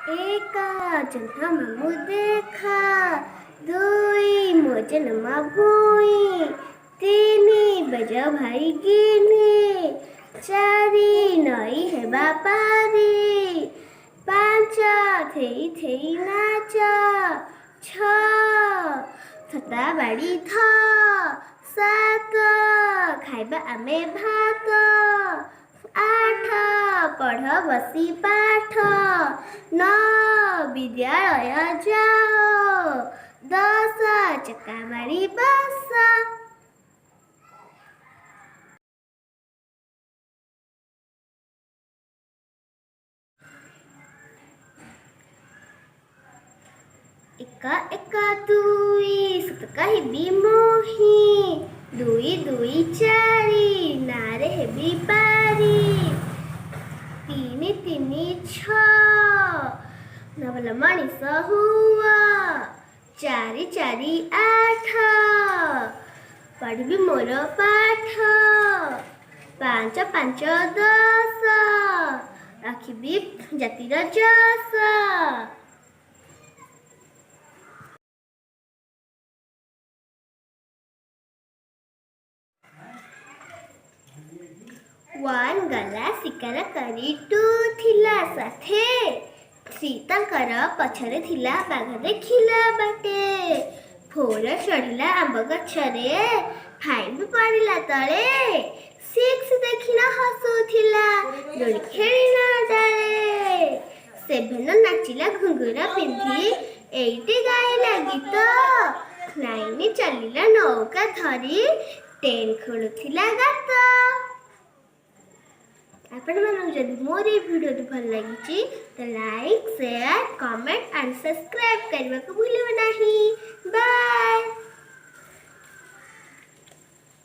एका जन्म मामू देखा, दुई मो जन्म भूई, तीनी बज भाई गिनी, चारि नई हेबा पारी, पांच थेई थेई नाच, छ छता बाड़ी थ, सात खाइबा आमे भात, आठ पढ़ बसी पाठ, नौ विद्यालय जाओ, दस चक्का मारी बस। एका एका दुई सत कहबी मोही, दुई दुई चारि नारे हेबी पारी, तीनी तीनी छ नवल मणिष हुआ, चारि चारि आठ पढ़बी मोर पाठ, पांच पांच दस रखिबी जातिर जस। वन गला शिकार करी टू थिला साथे, थ्री तांकर पछरे थिला बाघ देखिला बाटे, फोर चढ़िला आंब गछरे, फाइव पड़िला तले, सिक्स देखिना हसुथिला दोड़ी खेलिना डाले, सेभेन नाचिला घुंघुर पिंधि, एट गाइला गीत, नाइन चलिला नौका धरी, टेन खोलुथिला गात। आपण मानक जदि मोर ये वीडियो भल लगी तो like share comment and subscribe करने को भूलिए नहीं। बाय।